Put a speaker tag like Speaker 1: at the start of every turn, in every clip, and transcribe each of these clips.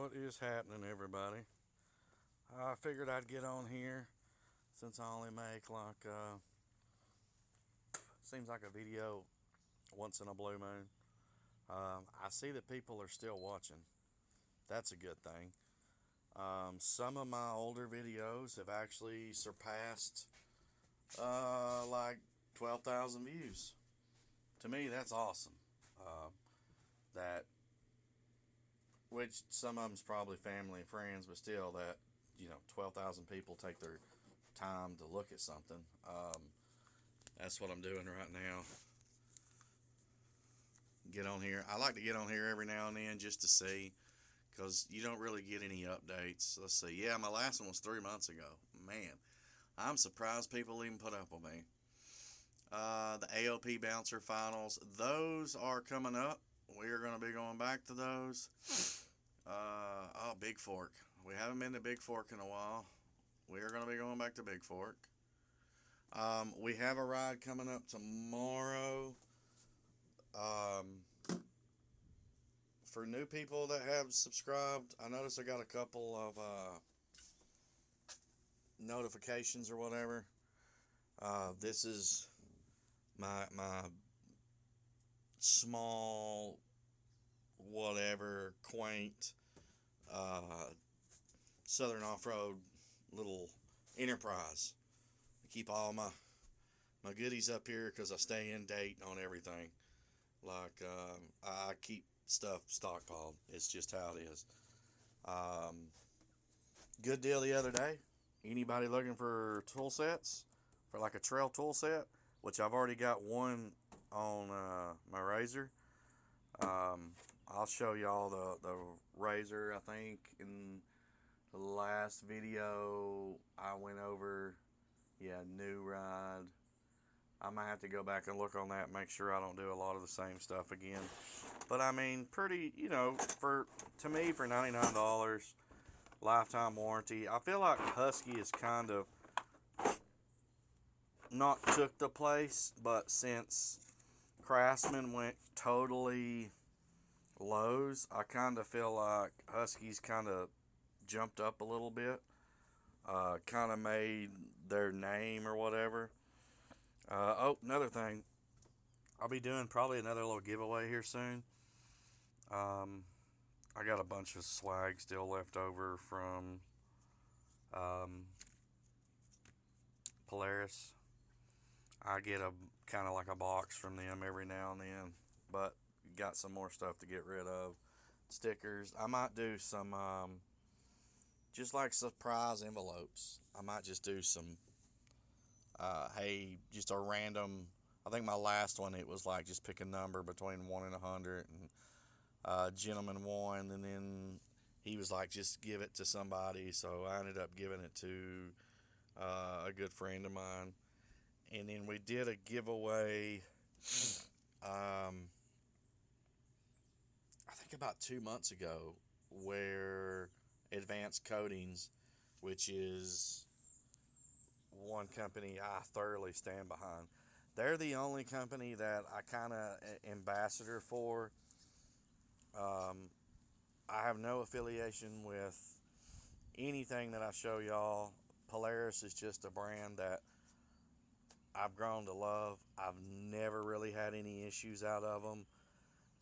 Speaker 1: What is happening, everybody? I figured I'd get on here since I only make seems like a video once in a blue moon. I see that people are still watching. That's a good thing. Some of my older videos have actually surpassed like 12,000 views. To me, that's awesome. That which some of them's probably family and friends, but still, that 12,000 people take their time to look at something. That's what I'm doing right now. Get on here. I like to get on here every now and then just to see, because you don't really get any updates. Let's see. Yeah, my last one was 3 months ago. Man, I'm surprised people even put up with me. The AOP Bouncer Finals, those are coming up. We're going to be going back to those. Big Fork. We haven't been to Big Fork in a while. We are going to be going back to Big Fork. We have a ride coming up tomorrow. For new people that have subscribed, I noticed I got a couple of notifications or whatever. This is my small, whatever, quaint Southern Off-Road little enterprise. I keep all my goodies up here because I stay in date on everything. Like, I keep stuff stockpiled. It's just how it is. Good deal the other day. Anybody looking for tool sets, for like a trail tool set, which I've already got one on my razor. I'll show y'all the razor. I think in the last video I went over, new ride. I might have to go back and look on that and make sure I don't do a lot of the same stuff again. But I mean, pretty, to me, for $99, lifetime warranty. I feel like Husky is kind of not took the place, but since Craftsman went totally Lowe's, I kind of feel like Husky's kind of jumped up a little bit. Kind of made their name or whatever. Another thing. I'll be doing probably another little giveaway here soon. I got a bunch of swag still left over from Polaris. I get a kind of like a box from them every now and then, but got some more stuff to get rid of. Stickers. I might do some just like surprise envelopes. I might just do some just a random. I think my last one, it was like just pick a number between 1 and 100, and gentleman won, and then he was like, just give it to somebody. So I ended up giving it to a good friend of mine, and then we did a giveaway. I think about 2 months ago, where Advanced Coatings, which is one company I thoroughly stand behind. They're the only company that I kind of ambassador for. I have no affiliation with anything that I show y'all. Polaris is just a brand that I've grown to love. I've never really had any issues out of them.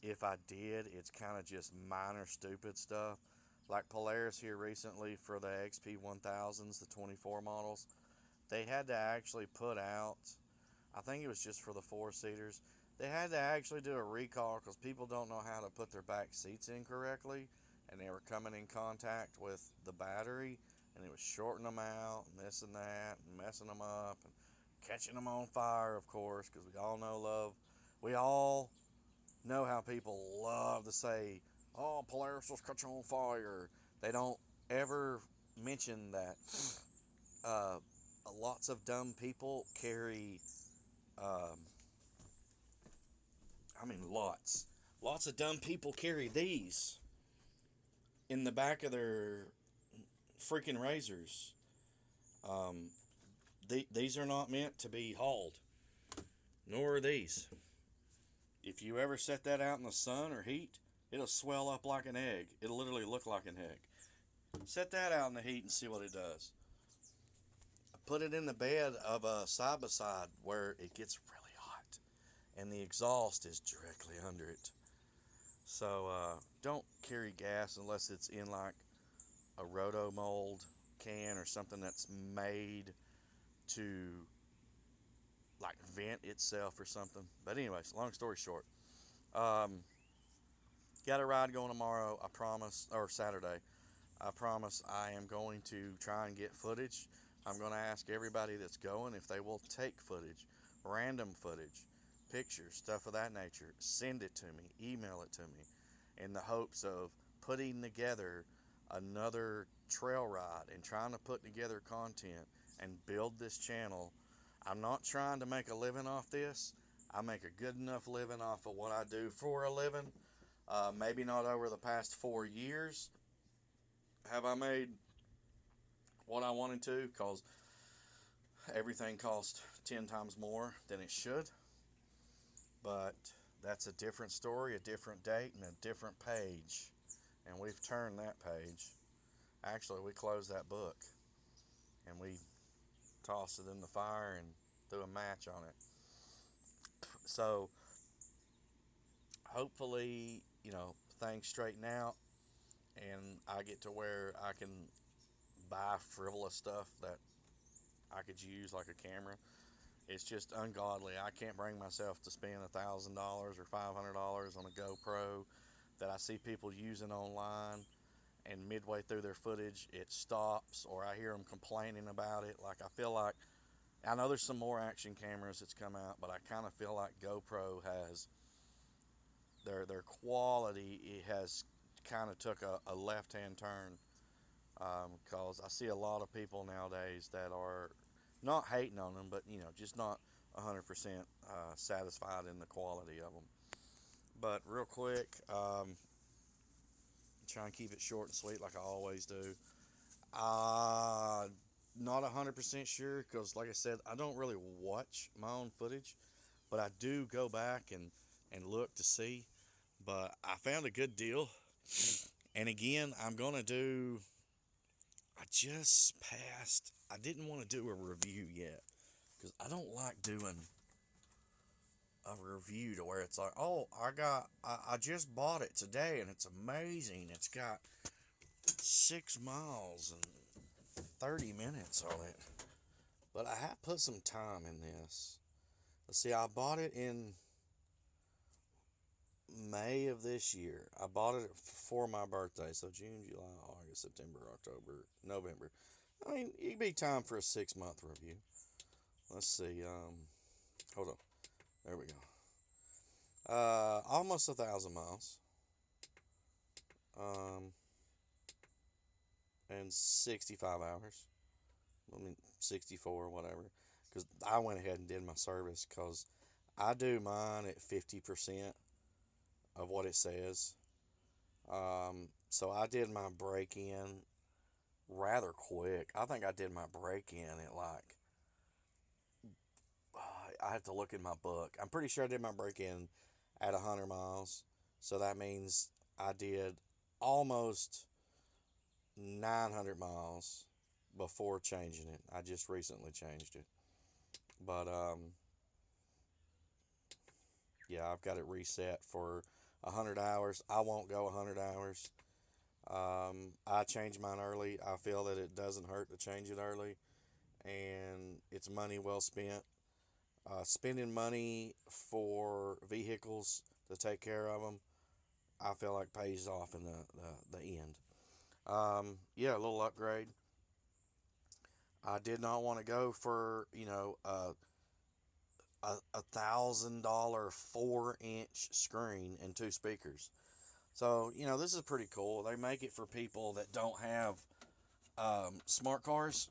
Speaker 1: If I did, it's kind of just minor stupid stuff. Like Polaris here recently for the XP1000s, the 24 models, they had to actually put out, I think it was just for the four-seaters, they had to actually do a recall because people don't know how to put their back seats in correctly, and they were coming in contact with the battery, and it was shorting them out, and this and that, and messing them up, and catching them on fire, of course, because we all know how people love to say, oh, Polaris will catch on fire. They don't ever mention that lots of dumb people carry, lots of dumb people carry these in the back of their freaking razors. These are not meant to be hauled, nor are these. If you ever set that out in the sun or heat, It'll swell up like an egg. It'll literally look like an egg. Set that out in the heat and see what it does. Put it in the bed of a side by side where it gets really hot and the exhaust is directly under it. So don't carry gas unless it's in like a roto mold can or something that's made to like vent itself or something. But anyways, long story short, um, got a ride going tomorrow. I promise, or Saturday. I promise I am going to try and get footage. I'm going to ask everybody that's going if they will take footage, random footage, pictures, stuff of that nature. Send it to me, email it to me, in the hopes of putting together another trail ride and trying to put together content and build this channel. I'm not trying to make a living off this. I make a good enough living off of what I do for a living. Maybe not over the past 4 years have I made what I wanted to, because everything costs 10 times more than it should. But that's a different story, a different date, and a different page. And we've turned that page. Actually, we closed that book and we tossed it in the fire and threw a match on it. So hopefully, things straighten out and I get to where I can buy frivolous stuff that I could use, like a camera. It's just ungodly. I can't bring myself to spend $1,000 or $500 on a GoPro that I see people using online, and midway through their footage it stops, or I hear them complaining about it. Like, I feel like, I know there's some more action cameras that's come out, but I kind of feel like GoPro has their quality. It has kind of took a left-hand turn, because I see a lot of people nowadays that are not hating on them, but just not 100% satisfied in the quality of them. But real quick, try and keep it short and sweet like I always do. Not 100% sure, because like I said, I don't really watch my own footage, but I do go back and look to see. But I found a good deal, and again, I'm gonna do. I just passed. I didn't want to do a review yet because I don't like doing a review to where it's like, oh, I just bought it today and it's amazing. It's got 6 miles and 30 minutes on it. But I have put some time in this. Let's see, I bought it in May of this year. I bought it for my birthday. So June, July, August, September, October, November. I mean, it'd be time for a 6-month review. Let's see. Hold on. There we go. Almost 1,000 miles. Um, and 65 hours. I mean, 64, whatever. Because I went ahead and did my service, because I do mine at 50% of what it says. So I did my break in rather quick. I think I did my break in at like, I have to look in my book. I'm pretty sure I did my break in at 100 miles. So that means I did almost 900 miles before changing it. I just recently changed it. But yeah, I've got it reset for 100 hours. I won't go 100 hours. I changed mine early. I feel that it doesn't hurt to change it early, and it's money well spent. Spending money for vehicles to take care of them, I feel like pays off in the end. Yeah, a little upgrade. I did not want to go for $1,000 4-inch screen and 2 speakers. So this is pretty cool. They make it for people that don't have smart cars,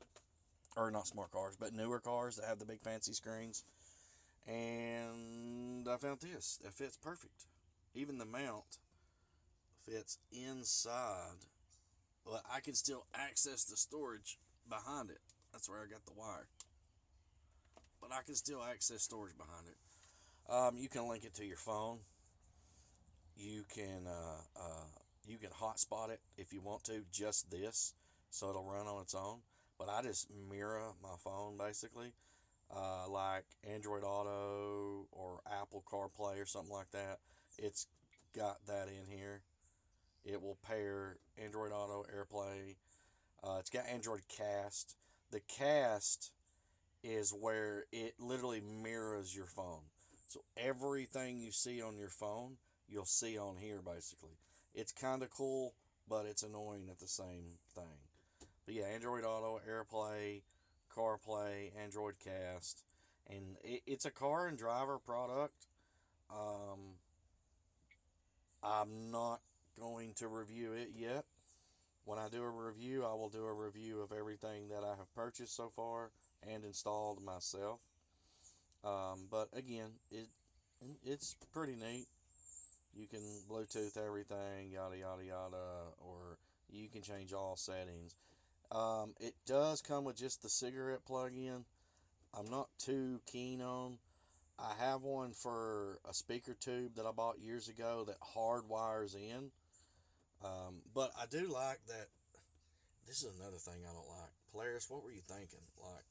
Speaker 1: or not smart cars, but newer cars that have the big fancy screens. And I found this. It fits perfect. Even the mount fits inside, but I can still access the storage behind it. That's where I got the wire. But I can still access storage behind it. You can link it to your phone. You can you can hotspot it if you want to, just this, so it'll run on its own. But I just mirror my phone basically, like Android Auto or Apple CarPlay or something like that. It's got that in here. It will pair Android Auto, AirPlay. It's got Android Cast. The Cast is where it literally mirrors your phone. So everything you see on your phone, you'll see on here basically. It's kind of cool, but it's annoying at the same thing. But yeah, Android Auto, AirPlay, CarPlay, Android Cast, and it's a car and driver product. Um, I'm not going to review it yet. When I do a review, I will do a review of everything that I have purchased so far and installed myself. But again, it's pretty neat. You can Bluetooth everything, yada yada yada, or you can change all settings. It does come with just the cigarette plug-in. I'm not too keen on. I have one for a speaker tube that I bought years ago that hard wires in. But I do like that. This is another thing I don't like. Polaris, what were you thinking? Like,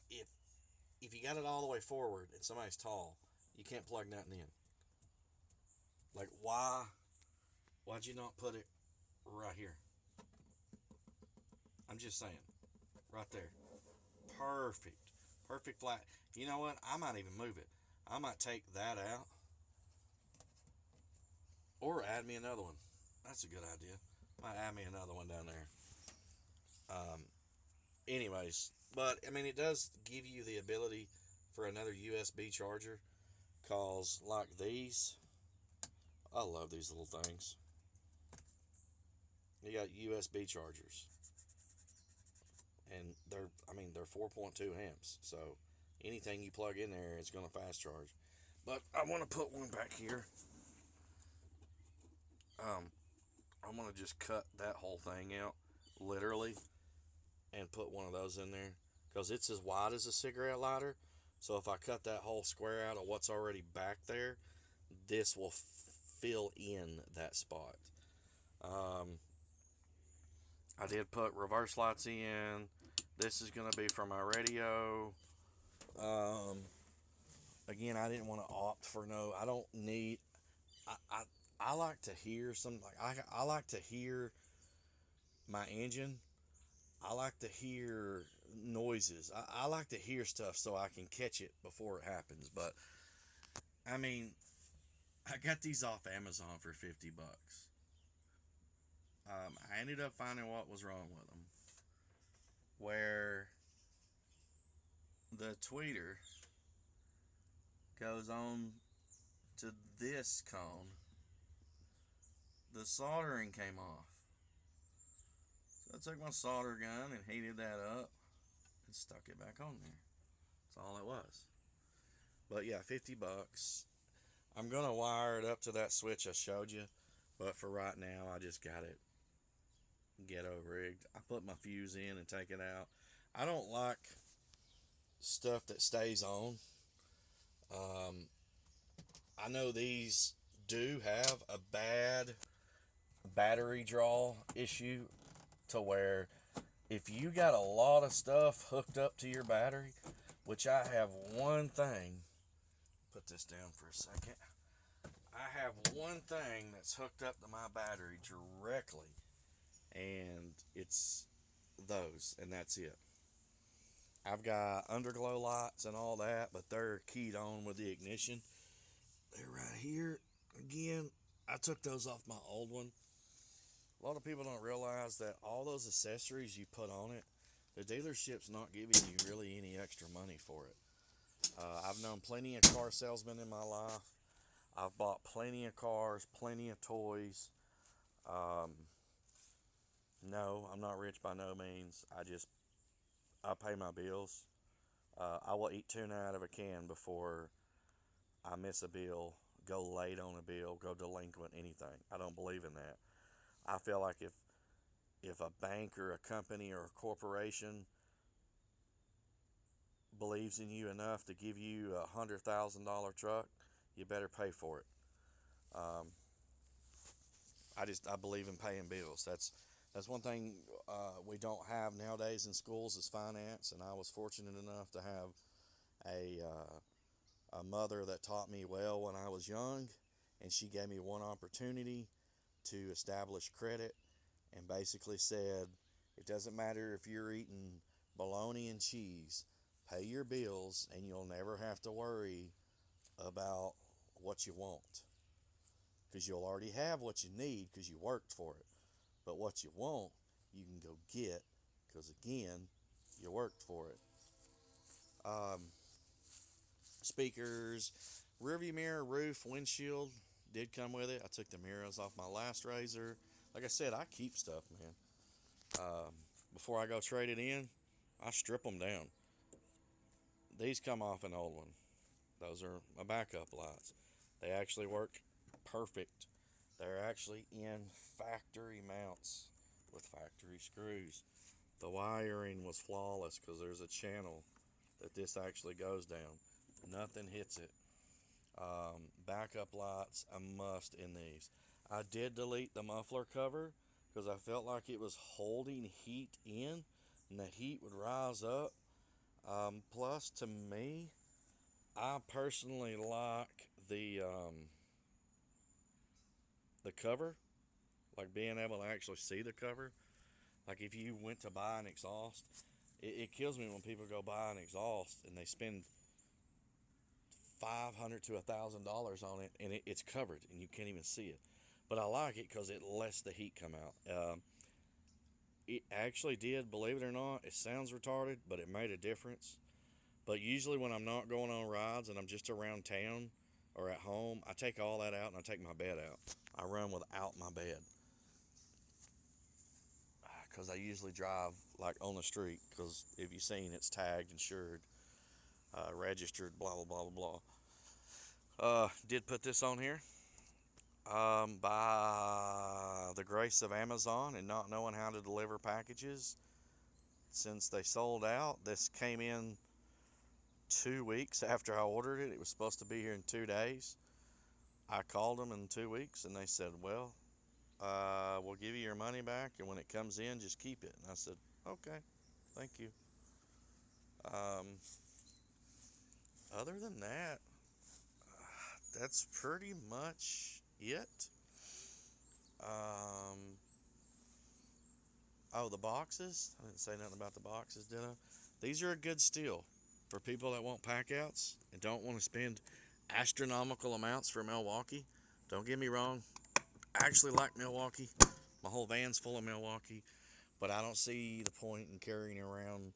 Speaker 1: if if you got it all the way forward and somebody's tall, you can't plug nothing in. Like, why'd you not put it right here? I'm just saying, right there. Perfect. Perfect flat. You know what? I might even move it. I might take that out or add me another one. That's a good idea. Might add me another one down there. Um, anyways, but I mean, it does give you the ability for another USB charger. Cause like these, I love these little things. You got USB chargers, and they're 4.2 amps. So anything you plug in there, it's gonna fast charge. But I want to put one back here. Um, I'm gonna just cut that whole thing out, literally, and put one of those in there because it's as wide as a cigarette lighter. So if I cut that whole square out of what's already back there, this will fill in that spot. Um, I did put reverse lights in. This is gonna be for my radio. Um, again, I didn't want to opt for no. I don't need. I, I I like to hear some like I like to hear my engine. I like to hear noises. I like to hear stuff so I can catch it before it happens. But I mean, I got these off Amazon for $50. I ended up finding what was wrong with them. Where the tweeter goes on to this cone, the soldering came off. So I took my solder gun and heated that up and stuck it back on there. That's all it was. But yeah, $50. I'm gonna wire it up to that switch I showed you, but for right now, I just got it ghetto rigged. I put my fuse in and take it out. I don't like stuff that stays on. Um, I know these do have a bad battery draw issue to where if you got a lot of stuff hooked up to your battery, which I have one thing, put this down for a second. I have one thing that's hooked up to my battery directly, and it's those, and that's it. I've got underglow lights and all that, but they're keyed on with the ignition. They're right here. Again, I took those off my old one. A lot of people don't realize that all those accessories you put on it, the dealership's not giving you really any extra money for it. I've known plenty of car salesmen in my life. I've bought plenty of cars, plenty of toys. Um, no, I'm not rich by no means. I pay my bills. I will eat tuna out of a can before I miss a bill, go late on a bill, go delinquent, anything. I don't believe in that. I feel like if a bank or a company or a corporation believes in you enough to give you $100,000 truck, you better pay for it. Um, I believe in paying bills. That's one thing we don't have nowadays in schools is finance. And I was fortunate enough to have a mother that taught me well when I was young, and she gave me one opportunity to establish credit, and basically said, it doesn't matter if you're eating bologna and cheese, pay your bills, and you'll never have to worry about what you want because you'll already have what you need because you worked for it. But what you want, you can go get because, again, you worked for it. Um, Speakers, rearview mirror, roof, windshield did come with it. I took the mirrors off my last Razor. Like I said, I keep stuff, man. Um, Before I go trade it in, I strip them down. These come off an old one. Those are my backup lights. They actually work perfect. They're actually in factory mounts with factory screws. The wiring was flawless because there's a channel that this actually goes down. Nothing hits it. Backup lights, a must in these. I did delete the muffler cover because I felt like it was holding heat in and the heat would rise up. Plus, to me, I personally like the cover, like being able to actually see the cover. Like if you went to buy an exhaust, it kills me when people go buy an exhaust and they spend $500 to $1,000 on it and it's covered and you can't even see it. But I like it because it lets the heat come out. It actually did, believe it or not. It sounds retarded, but it made a difference. But usually when I'm not going on rides and I'm just around town or at home, I take all that out and I take my bed out. I run without my bed because I usually drive like on the street because if you've seen, it's tagged, insured, registered, blah blah blah blah blah. Did put this on here by the grace of Amazon and not knowing how to deliver packages since they sold out. This came in 2 weeks after I ordered it. It was supposed to be here in 2 days. I called them in 2 weeks and they said, well, we'll give you your money back, and when it comes in, just keep it. And I said, okay, thank you. Um, Other than that, that's pretty much it. Um, oh, the boxes. I didn't say nothing about the boxes, did I? These are a good steal for people that want pack outs and don't want to spend astronomical amounts for Milwaukee. Don't get me wrong, I actually like Milwaukee. My whole van's full of Milwaukee, but I don't see the point in carrying around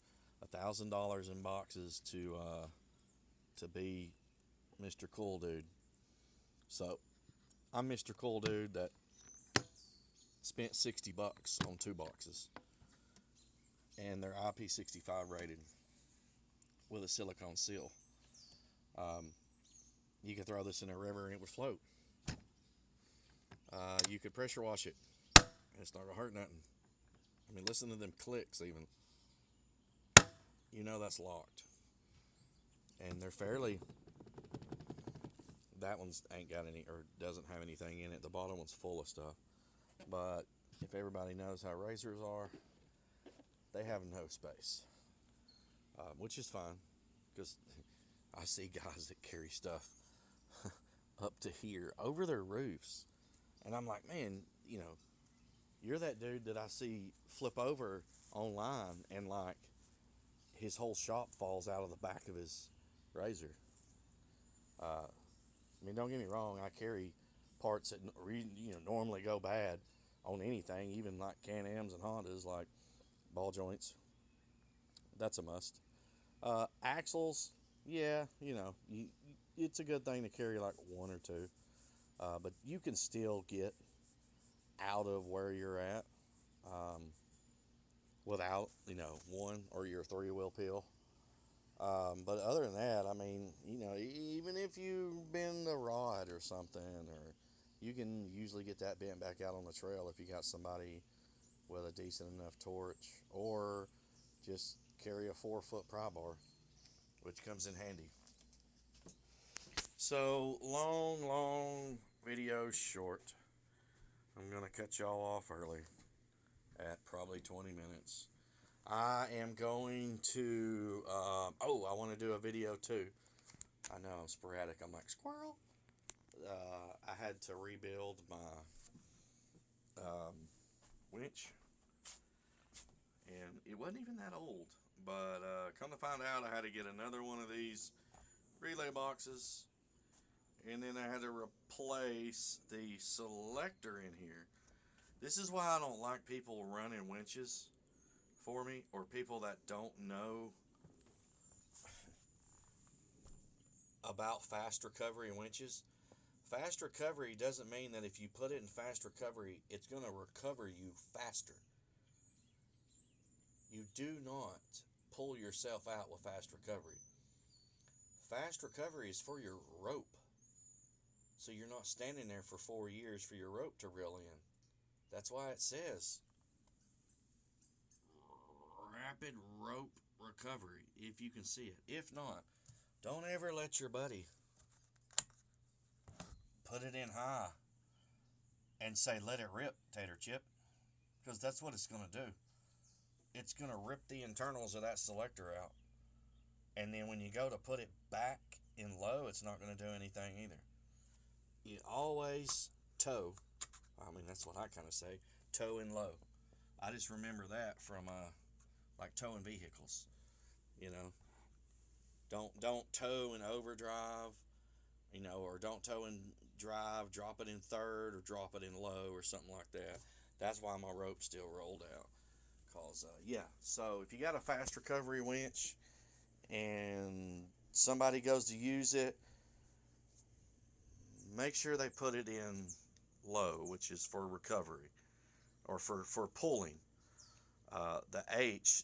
Speaker 1: $1,000 in boxes to be Mr. Cool Dude. So I'm Mr. Cool Dude that spent $60 on 2 boxes, and they're IP65 rated with a silicone seal. Um, you could throw this in a river and it would float. You could pressure wash it, and it's not gonna hurt nothing. I mean, listen to them clicks. Even that's locked, and they're fairly. That one's ain't got any or doesn't have anything in it. The bottom one's full of stuff. But if everybody knows how razors are, they have no space, which is fine because I see guys that carry stuff up to here over their roofs, and I'm like, man, you're that dude that I see flip over online and like his whole shop falls out of the back of his razor. I mean, don't get me wrong, I carry parts that normally go bad on anything, even like Can-Ams and Hondas, like ball joints. That's a must. Axles, yeah, it's a good thing to carry like one or two, but you can still get out of where you're at um, without one or your 3-wheel pill. But other than that, I mean, even if you've been to rod or something, or you can usually get that bent back out on the trail if you got somebody with a decent enough torch, or just carry a 4-foot pry bar, which comes in handy. So long video short. I'm going to cut y'all off early at probably 20 minutes. I am going to, I want to do a video too. I know I'm sporadic. I'm like, squirrel. I had to rebuild my winch, and it wasn't even that old. But come to find out, I had to get another one of these relay boxes, and then I had to replace the selector in here. This is why I don't like people running winches for me, or people that don't know about fast recovery winches. Fast recovery doesn't mean that if you put it in fast recovery, it's going to recover you faster. You do not pull yourself out with fast recovery. Fast recovery is for your rope. So you're not standing there for 4 years for your rope to reel in. That's why it says rapid rope recovery, if you can see it. If not, don't ever let your buddy put it in high and say, let it rip, Tater Chip. Because that's what it's going to do. It's going to rip the internals of that selector out. And then when you go to put it back in low, it's not going to do anything either. You always tow. I mean, that's what I kind of say. Tow in low. I just remember that from like towing vehicles. You know, don't tow in overdrive. You know, or don't tow in drive. Drop it in third or drop it in low or something like that. That's why my rope's still rolled out. Cause so if you got a fast recovery winch and somebody goes to use it, make sure they put it in low, which is for recovery or for pulling. The H,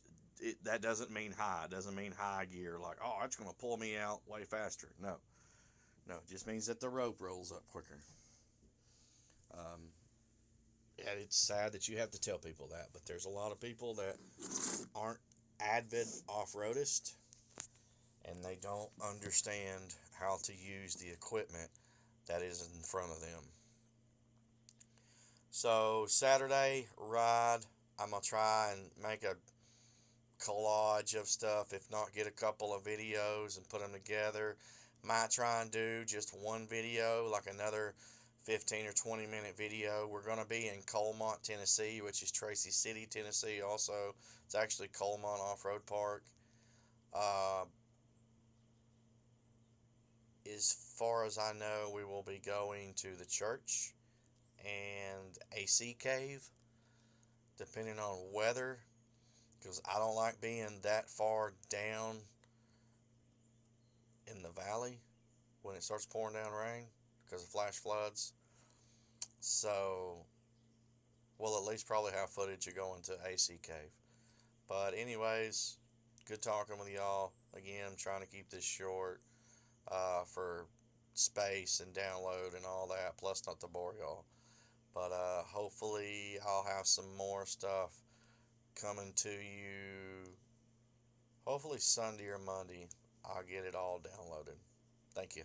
Speaker 1: that doesn't mean high. It doesn't mean high gear, like, oh, it's going to pull me out way faster. No, it just means that the rope rolls up quicker. And it's sad that you have to tell people that, but there's a lot of people that aren't avid off-roadists, and they don't understand how to use the equipment that is in front of them. So Saturday ride, I'm going to try and make a collage of stuff. If not, get a couple of videos and put them together. Might try and do just one video, like another 15 or 20 minute video. We're going to be in Colmont, Tennessee, which is Tracy City, Tennessee also. It's actually Colmont Off-Road Park. As far as I know, we will be going to the church and a sea cave, depending on weather, because I don't like being that far down in the valley when it starts pouring down rain because of flash floods. So we'll at least probably have footage of going to AC Cave. But anyways, good talking with y'all. Again, I'm trying to keep this short for space and download and all that, plus not to bore y'all. But hopefully I'll have some more stuff coming to you. Hopefully Sunday or Monday, I'll get it all downloaded. Thank you.